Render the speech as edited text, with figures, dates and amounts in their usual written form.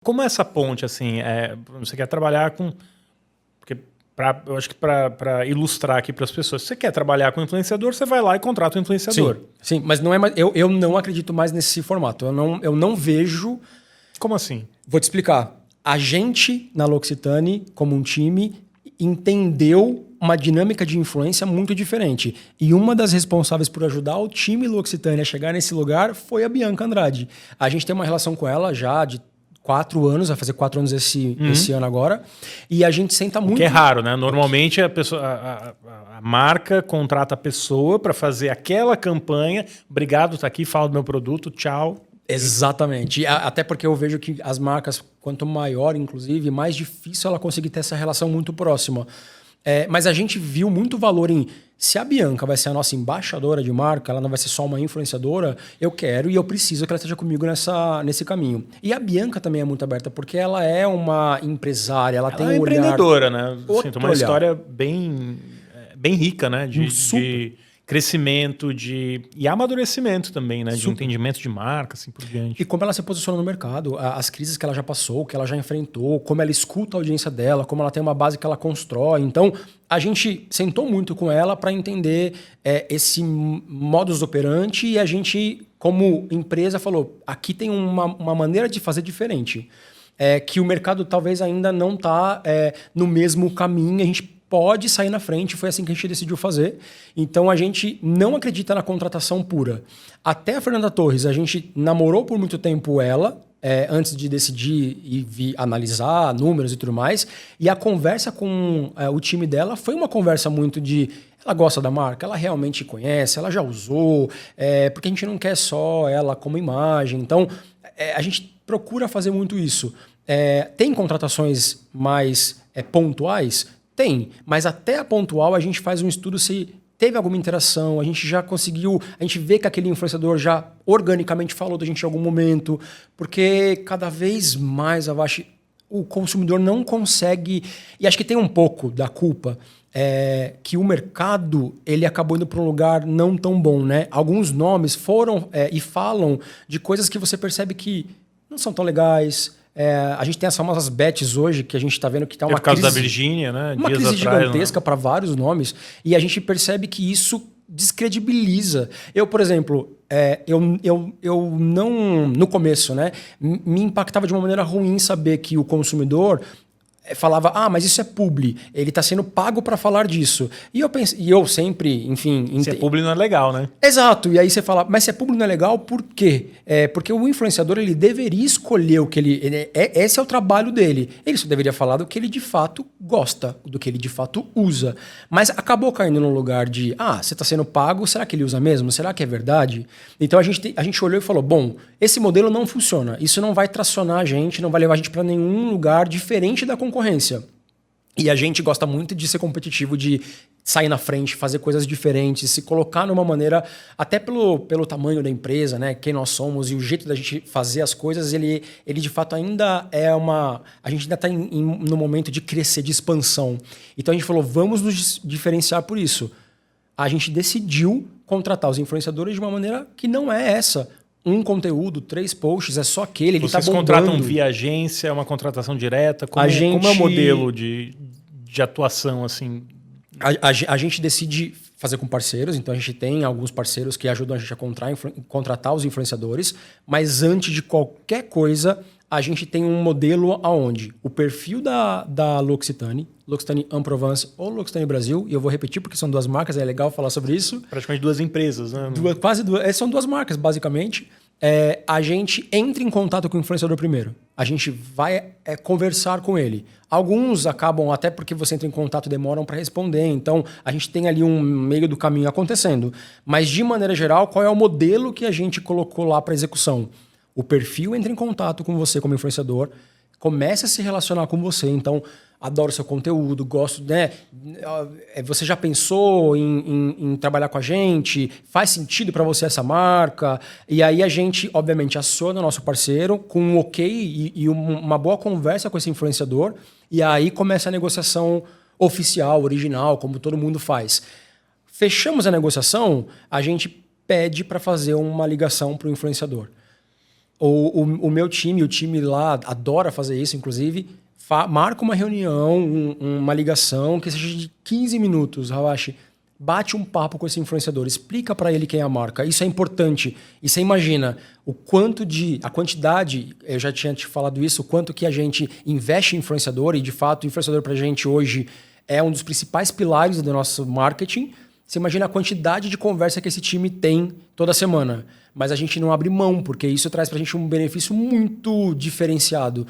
Como é essa ponte, assim, você quer trabalhar com... Porque eu acho que para ilustrar aqui para as pessoas, se você quer trabalhar com influenciador, você vai lá e contrata um influenciador. Sim, mas não é mais, eu não acredito mais nesse formato. Eu não vejo... Como assim? Vou te explicar. A gente, na L'Occitane, como um time, entendeu uma dinâmica de influência muito diferente. E uma das responsáveis por ajudar o time L'Occitane a chegar nesse lugar foi a Bianca Andrade. A gente tem uma relação com ela já de 4 anos, vai fazer 4 anos esse ano agora. E a gente senta muito... Que é raro, né? Normalmente a marca contrata a pessoa para fazer aquela campanha. Obrigado, tá aqui, fala do meu produto, tchau. Exatamente. Até porque eu vejo que as marcas, quanto maior, inclusive, mais difícil ela conseguir ter essa relação muito próxima. Mas a gente viu muito valor em... Se a Bianca vai ser a nossa embaixadora de marca, ela não vai ser só uma influenciadora, eu quero e eu preciso que ela esteja comigo nesse caminho. E a Bianca também é muito aberta, porque ela é uma empresária, ela tem um olhar... empreendedora, né? Assim, tem uma olhar. História bem rica, né? De crescimento e amadurecimento também, né? De entendimento de marca, assim por diante. E como ela se posiciona no mercado, as crises que ela já passou, que ela já enfrentou, como ela escuta a audiência dela, como ela tem uma base que ela constrói. Então, a gente sentou muito com ela para entender esse modus operandi e a gente, como empresa, falou, aqui tem uma maneira de fazer diferente. Que o mercado talvez ainda não está no mesmo caminho, a gente pode sair na frente, foi assim que a gente decidiu fazer. Então a gente não acredita na contratação pura. Até a Fernanda Torres, a gente namorou por muito tempo ela, antes de decidir e analisar números e tudo mais. E a conversa com o time dela foi uma conversa muito de... Ela gosta da marca, ela realmente conhece, ela já usou, porque a gente não quer só ela como imagem. Então a gente procura fazer muito isso. Tem contratações mais pontuais? Tem, mas até a pontual a gente faz um estudo se teve alguma interação, a gente já conseguiu, a gente vê que aquele influenciador já organicamente falou da gente em algum momento, porque cada vez mais o consumidor não consegue, e acho que tem um pouco da culpa, que o mercado ele acabou indo para um lugar não tão bom, né? Alguns nomes foram e falam de coisas que você percebe que não são tão legais. A gente tem as famosas bets hoje, que a gente está vendo que está uma crise... Por causa da Virgínia, né? Uma crise gigantesca para vários nomes. E a gente percebe que isso descredibiliza. Eu, por exemplo, eu não... No começo, né? Me impactava de uma maneira ruim saber que o consumidor... falava, mas isso é publi, ele está sendo pago para falar disso. E eu sempre, enfim... Se é publi não é legal, né? Exato, e aí você fala, mas se é publi não é legal, por quê? Porque o influenciador ele deveria escolher o que esse é o trabalho dele. Ele só deveria falar do que ele de fato gosta, do que ele de fato usa. Mas acabou caindo no lugar de, você está sendo pago, será que ele usa mesmo? Será que é verdade? Então a gente olhou e falou, bom, esse modelo não funciona, isso não vai tracionar a gente, não vai levar a gente para nenhum lugar diferente da concorrência. E a gente gosta muito de ser competitivo, de sair na frente, fazer coisas diferentes, se colocar numa maneira, até pelo tamanho da empresa, né? Quem nós somos e o jeito da gente fazer as coisas, ele de fato ainda a gente ainda está no momento de crescer, de expansão. Então a gente falou, vamos nos diferenciar por isso. A gente decidiu contratar os influenciadores de uma maneira que não é essa. Um conteúdo, 3 posts, é só aquele, ele está bombando. Vocês contratam via agência, é uma contratação direta? Como é o modelo de atuação, assim? A gente decide fazer com parceiros, então a gente tem alguns parceiros que ajudam a gente a contratar os influenciadores, mas antes de qualquer coisa, a gente tem um modelo aonde o perfil da L'Occitane en Provence ou L'Occitane Brasil, e eu vou repetir porque são 2 marcas, é legal falar sobre isso. Praticamente 2 empresas, né? Quase 2, são 2 marcas, basicamente. A gente entra em contato com o influenciador primeiro. A gente vai conversar com ele. Alguns acabam, até porque você entra em contato, demoram para responder. Então, a gente tem ali um meio do caminho acontecendo. Mas, de maneira geral, qual é o modelo que a gente colocou lá para execução? O perfil entra em contato com você como influenciador, começa a se relacionar com você. Então, adoro seu conteúdo, gosto, né? Você já pensou em trabalhar com a gente? Faz sentido para você essa marca? E aí a gente, obviamente, aciona o nosso parceiro com um ok e uma boa conversa com esse influenciador. E aí começa a negociação oficial, original, como todo mundo faz. Fechamos a negociação, a gente pede para fazer uma ligação para o influenciador. O meu time, o time lá adora fazer isso, inclusive, marca uma reunião, uma ligação que seja de 15 minutos, Hawashi. Bate um papo com esse influenciador, explica para ele quem é a marca. Isso é importante. E você imagina a quantidade, eu já tinha te falado isso, o quanto que a gente investe em influenciador, e de fato o influenciador para a gente hoje é um dos principais pilares do nosso marketing. Você imagina a quantidade de conversa que esse time tem toda semana. Mas a gente não abre mão, porque isso traz para a gente um benefício muito diferenciado.